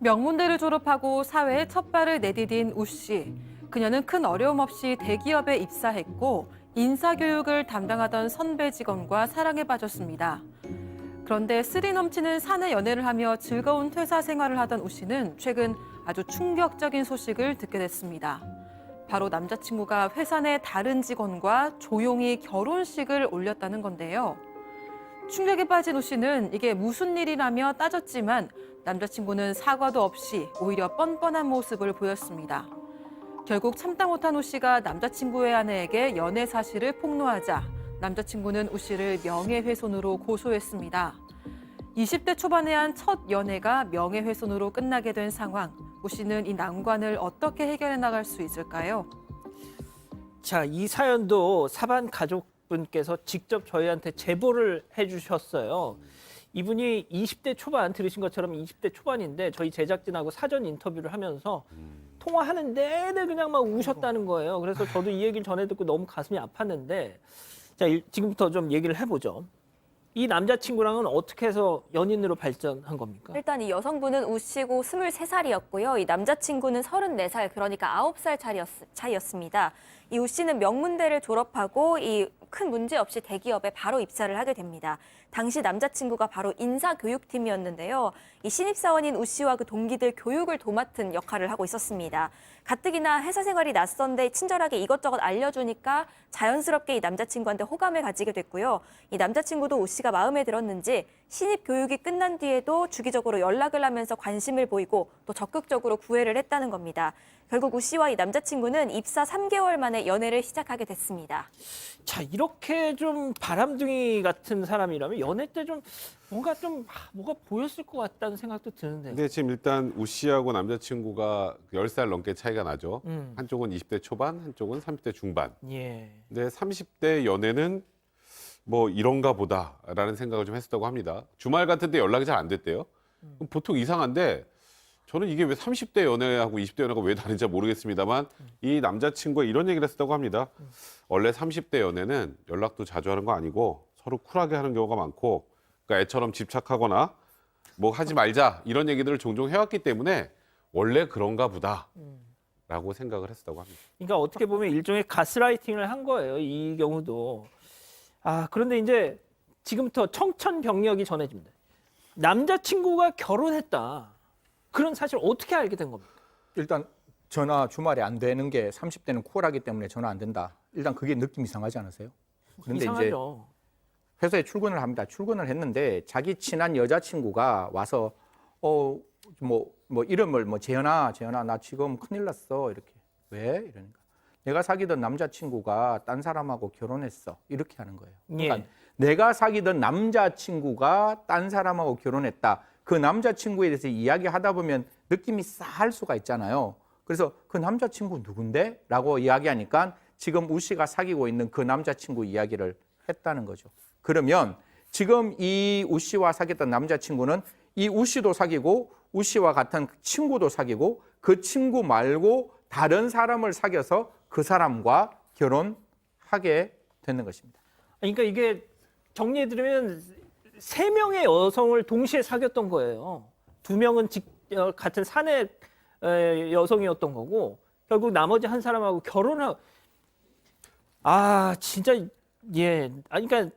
명문대를 졸업하고 사회에 첫 발을 내디딘 우 씨. 그녀는 큰 어려움 없이 대기업에 입사했고 인사교육을 담당하던 선배 직원과 사랑에 빠졌습니다. 그런데 스릴 넘치는 사내 연애를 하며 즐거운 퇴사 생활을 하던 우 씨는 최근 아주 충격적인 소식을 듣게 됐습니다. 바로 남자친구가 회사 내 다른 직원과 조용히 결혼식을 올렸다는 건데요. 충격에 빠진 우 씨는 이게 무슨 일이라며 따졌지만 남자친구는 사과도 없이 오히려 뻔뻔한 모습을 보였습니다. 결국 참다 못한 우 씨가 남자친구의 아내에게 연애 사실을 폭로하자 남자친구는 우 씨를 명예훼손으로 고소했습니다. 20대 초반에 한 첫 연애가 명예훼손으로 끝나게 된 상황. 우 씨는 이 난관을 어떻게 해결해 나갈 수 있을까요? 자, 이 사연도 사반 가족분께서 직접 저희한테 제보를 해주셨어요. 이분이 20대 초반, 들으신 것처럼 20대 초반인데 저희 제작진하고 사전 인터뷰를 하면서 통화하는 내내 그냥 막 우셨다는 거예요. 그래서 저도 이 얘기를 전해 듣고 너무 가슴이 아팠는데 자, 지금부터 좀 얘기를 해보죠. 이 남자친구랑은 어떻게 해서 연인으로 발전한 겁니까? 일단 이 여성분은 우 씨고 23살이었고요. 이 남자친구는 34살, 그러니까 9살 차이였습니다. 이 우 씨는 명문대를 졸업하고 이 큰 문제 없이 대기업에 바로 입사를 하게 됩니다. 당시 남자친구가 바로 인사교육팀이었는데요. 이 신입사원인 우 씨와 그 동기들 교육을 도맡은 역할을 하고 있었습니다. 가뜩이나 회사 생활이 낯선데 친절하게 이것저것 알려주니까 자연스럽게 이 남자친구한테 호감을 가지게 됐고요. 이 남자친구도 우 씨가 마음에 들었는지 신입 교육이 끝난 뒤에도 주기적으로 연락을 하면서 관심을 보이고 또 적극적으로 구애를 했다는 겁니다. 결국 우 씨와 이 남자친구는 입사 3개월 만에 연애를 시작하게 됐습니다. 자, 이렇게 좀 바람둥이 같은 사람이라면 연애 때 좀 뭐가 보였을 것 같다는 생각도 드는데. 근데 지금 일단 우 씨하고 남자친구가 10살 넘게 차이가 나죠. 한쪽은 20대 초반, 한쪽은 30대 중반. 예. 근데 30대 연애는 뭐 이런가 보다라는 생각을 좀 했었다고 합니다. 주말 같은 데 연락이 잘 안 됐대요. 그럼 보통 이상한데 저는 이게 왜 30대 연애하고 20대 연애가 왜 다른지 모르겠습니다만 이 남자친구가 이런 얘기를 했었다고 합니다. 원래 30대 연애는 연락도 자주 하는 거 아니고 서로 쿨하게 하는 경우가 많고 그러니까 애처럼 집착하거나 뭐 하지 말자 이런 얘기들을 종종 해왔기 때문에 원래 그런가 보다라고 생각을 했었다고 합니다. 그러니까 어떻게 보면 일종의 가스라이팅을 한 거예요. 이 경우도. 아, 그런데 이제 지금부터 청천벽력이 전해집니다. 남자친구가 결혼했다. 그런 사실 어떻게 알게 된 겁니까? 일단 전화 주말에 안 되는 게 30대는 쿨하기 때문에 전화 안 된다. 일단 그게 느낌 이상하지 않으세요? 그런데 이상하죠. 이제 회사에 출근을 합니다. 출근을 했는데 자기 친한 여자친구가 와서 이름을 재현아 나 지금 큰일 났어 이렇게. 왜? 이러니까 내가 사귀던 남자친구가 딴 사람하고 결혼했어 이렇게 하는 거예요. 그러니까 예. 내가 사귀던 남자친구가 딴 사람하고 결혼했다. 그 남자친구에 대해서 이야기하다 보면 느낌이 쌀 수가 있잖아요. 그래서 그 남자친구 누군데? 라고 이야기하니까 지금 우 씨가 사귀고 있는 그 남자친구 이야기를 했다는 거죠. 그러면 지금 이 우 씨와 사귀었던 남자친구는 이 우 씨도 사귀고 우 씨와 같은 친구도 사귀고 그 친구 말고 다른 사람을 사귀어서 그 사람과 결혼하게 되는 것입니다. 그러니까 이게 정리해드리면 3명의 여성을 동시에 사귀었던 거예요. 2명은 같은 사내 여성이었던 거고 결국 나머지 한 사람하고 결혼하고 진짜 예. 그러니까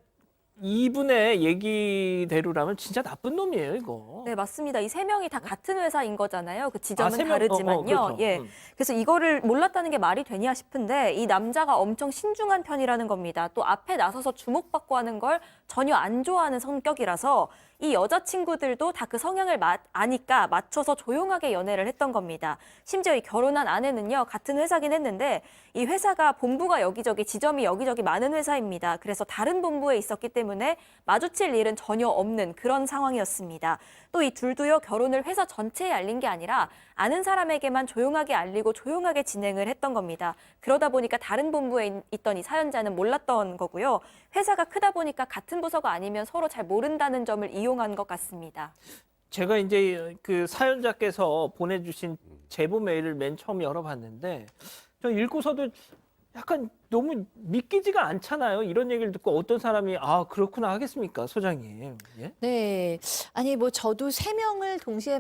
이분의 얘기대로라면 진짜 나쁜 놈이에요, 이거. 네, 맞습니다. 이 3명이 다 같은 회사인 거잖아요. 그 지점은 3명? 다르지만요. 그렇죠. 예. 그래서 이거를 몰랐다는 게 말이 되냐 싶은데 이 남자가 엄청 신중한 편이라는 겁니다. 또 앞에 나서서 주목받고 하는 걸 전혀 안 좋아하는 성격이라서 이 여자친구들도 다 그 성향을 아니까 맞춰서 조용하게 연애를 했던 겁니다. 심지어 이 결혼한 아내는요, 같은 회사긴 했는데 이 회사가 본부가 여기저기, 지점이 여기저기 많은 회사입니다. 그래서 다른 본부에 있었기 때문에 마주칠 일은 전혀 없는 그런 상황이었습니다. 또 이 둘도요, 결혼을 회사 전체에 알린 게 아니라 아는 사람에게만 조용하게 알리고 조용하게 진행을 했던 겁니다. 그러다 보니까 다른 본부에 있던 이 사연자는 몰랐던 거고요. 회사가 크다 보니까 같은 부서가 아니면 서로 잘 모른다는 점을 이용한 것 같습니다. 제가 이제 그 사연자께서 보내주신 제보 메일을 맨 처음 열어봤는데 저 읽고서도 약간 너무 믿기지가 않잖아요. 이런 얘기를 듣고 어떤 사람이 아 그렇구나 하겠습니까, 소장님? 예? 네. 아니, 뭐, 저도 3명을 동시에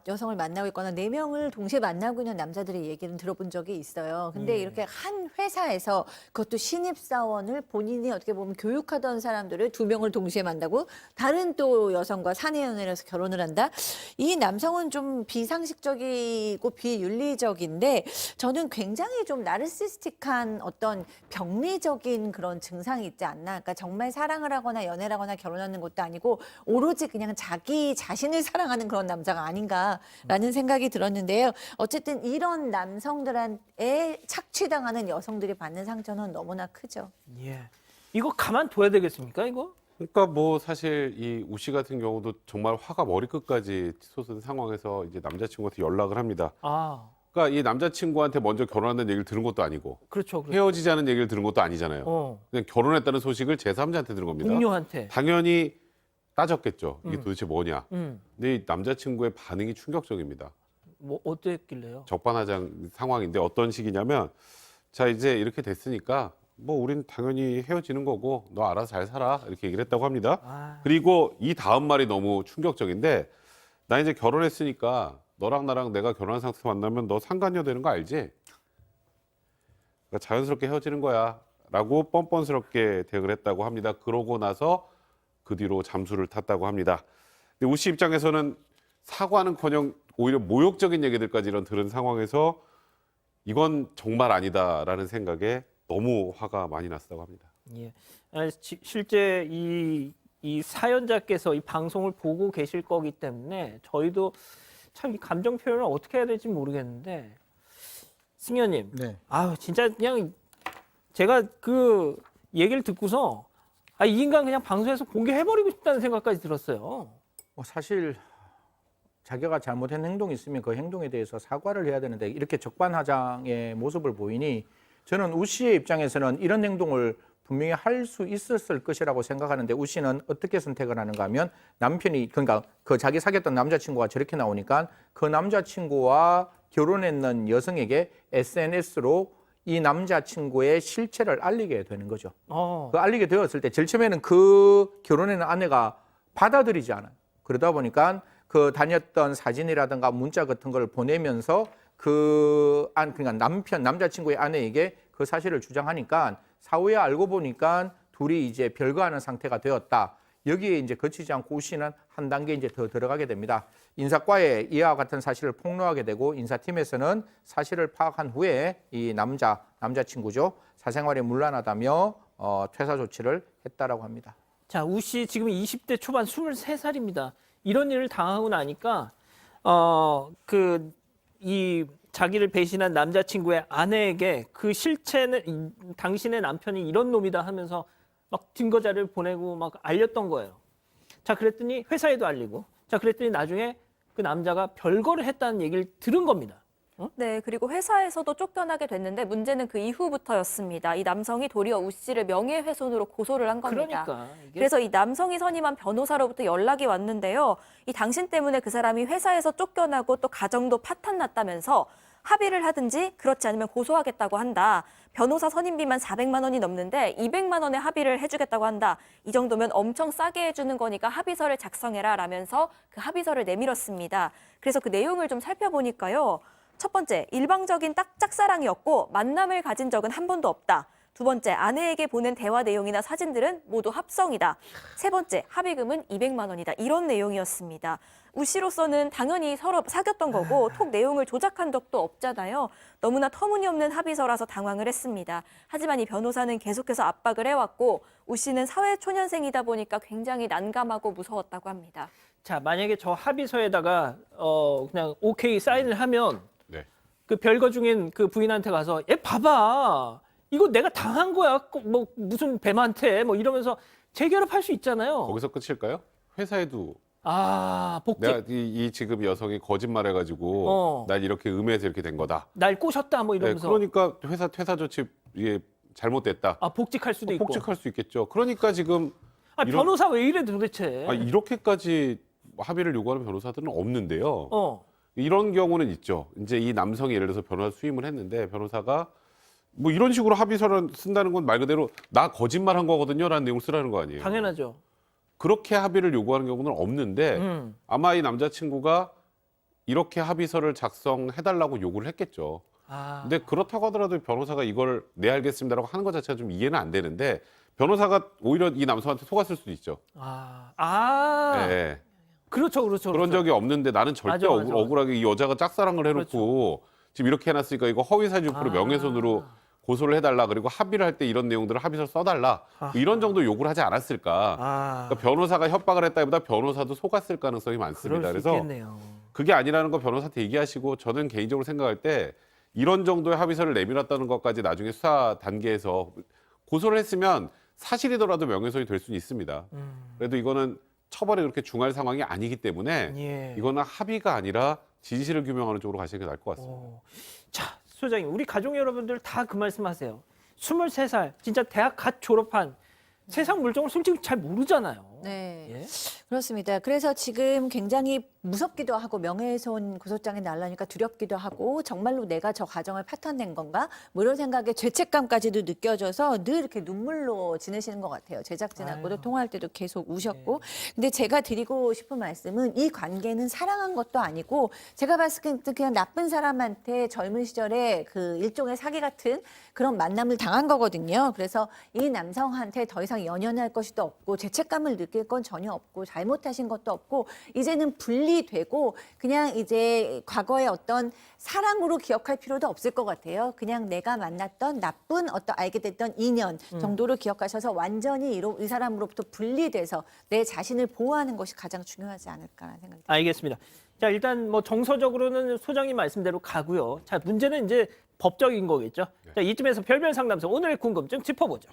여성을 만나고 있거나 4명을 동시에 만나고 있는 남자들의 얘기는 들어본 적이 있어요. 근데 이렇게 한 회사에서 그것도 신입사원을 본인이 어떻게 보면 교육하던 사람들을 2명을 동시에 만나고 다른 또 여성과 사내연애를 해서 결혼을 한다? 이 남성은 좀 비상식적이고 비윤리적인데 저는 굉장히 좀 나르시스틱한 어떤 병리적인 그런 증상이 있지 않나. 그러니까 정말 사랑을 하거나 연애를 하거나 결혼하는 것도 아니고 오로지 그냥 자기 자신을 사랑하는 그런 남자가 아닌가라는 생각이 들었는데요. 어쨌든 이런 남성들한테 착취당하는 여성들이 받는 상처는 너무나 크죠. 예. 이거 가만둬야 되겠습니까, 이거? 그러니까 뭐 사실 이 우 씨 같은 경우도 정말 화가 머리끝까지 솟은 상황에서 이제 남자친구한테 연락을 합니다. 아, 그러니까 이 남자친구한테 먼저 결혼한다는 얘기를 들은 것도 아니고 그렇죠. 그렇죠. 헤어지자는 얘기를 들은 것도 아니잖아요. 어, 그냥 결혼했다는 소식을 제3자한테 들은 겁니다. 동료한테. 당연히 따졌겠죠. 이게 도대체 뭐냐. 음, 근데 이 남자친구의 반응이 충격적입니다. 뭐 어땠길래요? 적반하장 상황인데 어떤 식이냐면 자 이제 이렇게 됐으니까 뭐 우린 당연히 헤어지는 거고 너 알아서 잘 살아 이렇게 얘기를 했다고 합니다. 아, 그리고 이 다음 말이 너무 충격적인데 나 이제 결혼했으니까 너랑 나랑 내가 결혼한 상태에서 만나면 너 상간녀 되는 거 알지? 그러니까 자연스럽게 헤어지는 거야 라고 뻔뻔스럽게 대응을 했다고 합니다. 그러고 나서 그 뒤로 잠수를 탔다고 합니다. 근데 우 씨 입장에서는 사과는커녕 오히려 모욕적인 얘기들까지 이런 들은 상황에서 이건 정말 아니다라는 생각에 너무 화가 많이 났다고 합니다. 예. 실제 이 사연자께서 이 방송을 보고 계실 거기 때문에 저희도 참 이 감정 표현을 어떻게 해야 될지 모르겠는데 승현님, 네. 아유 진짜 그냥 제가 그 얘기를 듣고서 아, 이 인간 그냥 방송에서 공개해버리고 싶다는 생각까지 들었어요. 뭐 사실 자기가 잘못한 행동이 있으면 그 행동에 대해서 사과를 해야 되는데 이렇게 적반하장의 모습을 보이니 저는 우 씨의 입장에서는 이런 행동을 분명히 할 수 있었을 것이라고 생각하는데 우 씨는 어떻게 선택을 하는가 하면 남편이 그러니까 그 자기 사귀었던 남자친구가 저렇게 나오니까 그 남자친구와 결혼했는 여성에게 SNS로 이 남자친구의 실체를 알리게 되는 거죠. 그 알리게 되었을 때 제일 처음에는 그 결혼하는 아내가 받아들이지 않아요. 그러다 보니까 그 다녔던 사진이라든가 문자 같은 걸 보내면서 그러니까 남자친구의 아내에게 그 사실을 주장하니까 사후에 알고 보니까 둘이 이제 별거하는 상태가 되었다. 여기에 이제 그치지 않고 우 씨는 한 단계 이제 더 들어가게 됩니다. 인사과에 이와 같은 사실을 폭로하게 되고 인사팀에서는 사실을 파악한 후에 이 남자친구죠. 사생활이 문란하다며 퇴사 조치를 했다라고 합니다. 자, 우 씨 지금 20대 초반 23살입니다. 이런 일을 당하고 나니까 이 자기를 배신한 남자친구의 아내에게 그 실체는 당신의 남편이 이런 놈이다 하면서 막 증거자료를 보내고 막 알렸던 거예요. 자, 그랬더니 회사에도 알리고, 자, 그랬더니 나중에 그 남자가 별거를 했다는 얘기를 들은 겁니다. 네, 그리고 회사에서도 쫓겨나게 됐는데 문제는 그 이후부터였습니다. 이 남성이 도리어 우 씨를 명예훼손으로 고소를 한 겁니다. 그러니까 이게 그래서 이 남성이 선임한 변호사로부터 연락이 왔는데요. 이 당신 때문에 그 사람이 회사에서 쫓겨나고 또 가정도 파탄났다면서 합의를 하든지 그렇지 않으면 고소하겠다고 한다. 변호사 선임비만 400만 원이 넘는데 200만 원에 합의를 해주겠다고 한다. 이 정도면 엄청 싸게 해주는 거니까 합의서를 작성해라 라면서 그 합의서를 내밀었습니다. 그래서 그 내용을 좀 살펴보니까요. 첫 번째, 일방적인 짝사랑이었고 만남을 가진 적은 한 번도 없다. 두 번째, 아내에게 보낸 대화 내용이나 사진들은 모두 합성이다. 세 번째, 합의금은 200만 원이다. 이런 내용이었습니다. 우 씨로서는 당연히 서로 사귀었던 거고 톡 내용을 조작한 적도 없잖아요. 너무나 터무니없는 합의서라서 당황을 했습니다. 하지만 이 변호사는 계속해서 압박을 해왔고 우 씨는 사회초년생이다 보니까 굉장히 난감하고 무서웠다고 합니다. 자, 만약에 저 합의서에다가 그냥 오케이 사인을 하면 네. 그 별거 중인 그 부인한테 가서 얘 봐봐. 이거 내가 당한 거야. 뭐 무슨 뱀한테 뭐 이러면서 재결합할 수 있잖아요. 거기서 끝일까요? 회사에도 아, 복직. 내가 이 지금 여성이 거짓말해가지고 날 이렇게 음해해서 이렇게 된 거다. 날 꼬셨다 뭐 네, 이러면서. 그러니까 퇴사 조치 이게 잘못됐다. 아, 복직할 수도 있고. 복직할 수 있겠죠. 그러니까 지금 아, 이런- 변호사 왜 이래 도대체. 이렇게까지 합의를 요구하는 변호사들은 없는데요. 어. 이런 경우는 있죠. 이제 이 남성이 예를 들어서 변호사 수임을 했는데 변호사가 뭐 이런 식으로 합의서를 쓴다는 건 말 그대로 나 거짓말한 거거든요라는 내용 쓰라는 거 아니에요. 당연하죠. 그렇게 합의를 요구하는 경우는 없는데 아마 이 남자친구가 이렇게 합의서를 작성해달라고 요구를 했겠죠. 아, 근데 그렇다고 하더라도 변호사가 이걸 네 알겠습니다라고 하는 것 자체가 좀 이해는 안 되는데 변호사가 오히려 이 남성한테 속았을 수도 있죠. 네. 그렇죠. 그런 적이 없는데 나는 절대 맞아. 억울하게 이 여자가 짝사랑을 해놓고 지금 이렇게 해놨으니까 이거 허위사실 유포로 명예훼손으로 고소를 해달라. 그리고 합의를 할 때 이런 내용들을 합의서 써달라. 뭐 이런 정도 요구를 하지 않았을까. 그러니까 변호사가 협박을 했다기보다 변호사도 속았을 가능성이 많습니다. 그럴 수 그래서 있겠네요. 그게 아니라는 거 변호사한테 얘기하시고 저는 개인적으로 생각할 때 이런 정도의 합의서를 내밀었다는 것까지 나중에 수사 단계에서 고소를 했으면 사실이더라도 명예훼손이 될 수는 있습니다. 그래도 이거는 처벌이 그렇게 중할 상황이 아니기 때문에 예. 이거는 합의가 아니라 진실을 규명하는 쪽으로 가시는 게 나을 것 같습니다. 자, 소장님, 우리 가족 여러분들 다 그 말씀하세요. 23살, 진짜 대학 갓 졸업한 세상 물정을 솔직히 잘 모르잖아요. 네. 예? 그렇습니다. 그래서 지금 굉장히 무섭기도 하고 명예훼손 고소장이 날라니까 두렵기도 하고 정말로 내가 저 가정을 파탄낸 건가? 뭐 이런 생각에 죄책감까지도 느껴져서 늘 이렇게 눈물로 지내시는 것 같아요. 제작진하고도 아유. 통화할 때도 계속 우셨고. 근데 제가 드리고 싶은 말씀은 이 관계는 사랑한 것도 아니고 제가 봤을 때 그냥 나쁜 사람한테 젊은 시절에 그 일종의 사기 같은 그런 만남을 당한 거거든요. 그래서 이 남성한테 더 이상 연연할 것이 또 없고 죄책감을 느낄 건 전혀 없고 잘못하신 것도 없고 이제는 분리되고 그냥 이제 과거의 어떤 사랑으로 기억할 필요도 없을 것 같아요. 그냥 내가 만났던 나쁜 어떤 알게 됐던 인연 정도로 기억하셔서 완전히 이 사람으로부터 분리돼서 내 자신을 보호하는 것이 가장 중요하지 않을까라는 생각이 듭니다. 알겠습니다. 자, 일단 뭐 정서적으로는 소장님 말씀대로 가고요. 자, 문제는 이제 법적인 거겠죠. 자, 이쯤에서 별별 상담소 오늘의 궁금증 짚어보죠.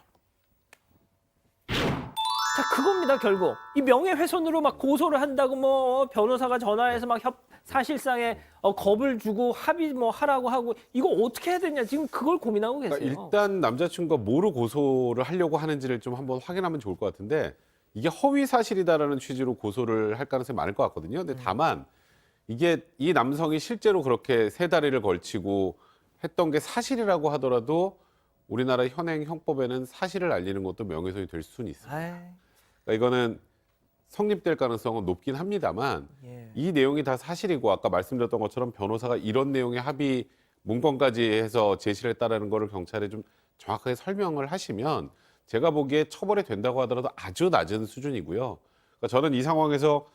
자, 그겁니다, 결국. 이 명예훼손으로 막 고소를 한다고 뭐 변호사가 전화해서 막 사실상의 겁을 주고 합의 뭐 하라고 하고 이거 어떻게 해야 되냐 지금 그걸 고민하고 계세요. 그러니까 일단 남자친구가 뭐로 고소를 하려고 하는지를 좀 한번 확인하면 좋을 것 같은데 이게 허위 사실이다라는 취지로 고소를 할 가능성이 많을 것 같거든요. 근데 다만 이게 이 남성이 실제로 그렇게 세 다리를 걸치고 했던 게 사실이라고 하더라도 우리나라 현행 형법에는 사실을 알리는 것도 명예훼손이 될 수는 있습니다. 그러니까 이거는 성립될 가능성은 높긴 합니다만 예. 이 내용이 다 사실이고 아까 말씀드렸던 것처럼 변호사가 이런 내용의 합의 문건까지 해서 제시를 했다라는 거를 경찰에 좀 정확하게 설명을 하시면 제가 보기에 처벌이 된다고 하더라도 아주 낮은 수준이고요. 그러니까 저는 이 상황에서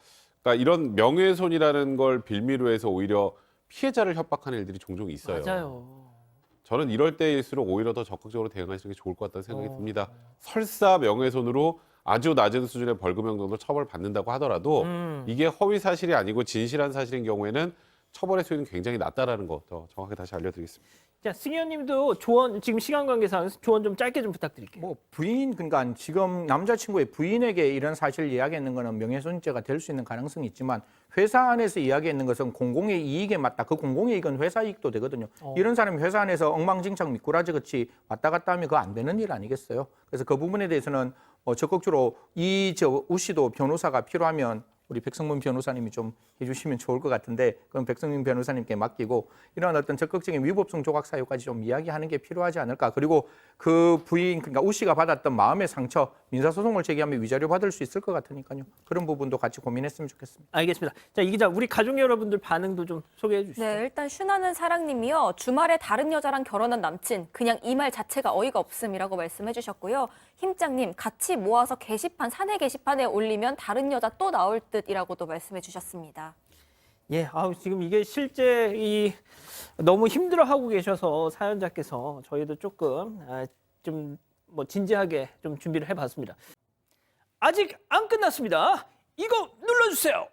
그러니까 이런 명예훼손이라는 걸 빌미로 해서 오히려 피해자를 협박하는 일들이 종종 있어요. 맞아요. 저는 이럴 때일수록 오히려 더 적극적으로 대응하시는 게 좋을 것 같다는 생각이 듭니다. 설사 명예훼손으로 아주 낮은 수준의 벌금형 정도 처벌받는다고 하더라도 이게 허위 사실이 아니고 진실한 사실인 경우에는 처벌의 수위는 굉장히 낮다라는 거 더 정확하게 다시 알려드리겠습니다. 자, 승희 의원님도 조언 지금 시간 관계상 조언 좀 짧게 좀 부탁드릴게요. 뭐 부인 그러니까 지금 남자친구의 부인에게 이런 사실을 이야기했는 것은 명예훼손죄가 될 수 있는 가능성이 있지만 회사 안에서 이야기했는 것은 공공의 이익에 맞다. 그 공공의 이익은 회사 이익도 되거든요. 이런 사람이 회사 안에서 엉망진창 미꾸라지 같이 왔다 갔다 하면 그거 안 되는 일 아니겠어요? 그래서 그 부분에 대해서는 적극적으로 우 씨도 변호사가 필요하면 우리 백성문 변호사님이 좀 해주시면 좋을 것 같은데 그럼 백성문 변호사님께 맡기고 이런 어떤 적극적인 위법성 조각 사유까지 좀 이야기하는 게 필요하지 않을까. 그리고 그 부인 그러니까 우 씨가 받았던 마음의 상처 민사소송을 제기하면 위자료 받을 수 있을 것 같으니까요. 그런 부분도 같이 고민했으면 좋겠습니다. 알겠습니다. 자, 이 기자 우리 가족 여러분들 반응도 좀 소개해 주시죠. 네, 일단 슈나는 사랑님이요. 주말에 다른 여자랑 결혼한 남친, 그냥 이 말 자체가 어이가 없음이라고 말씀해 주셨고요. 힘장님, 같이 모아서 게시판, 사내 게시판에 올리면 다른 여자 또 나올 듯이라고도 말씀해 주셨습니다. 예, 지금 이게 실제 너무 힘들어하고 계셔서 사연자께서 저희도 조금 좀 뭐 진지하게 좀 준비를 해봤습니다. 아직 안 끝났습니다. 이거 눌러주세요.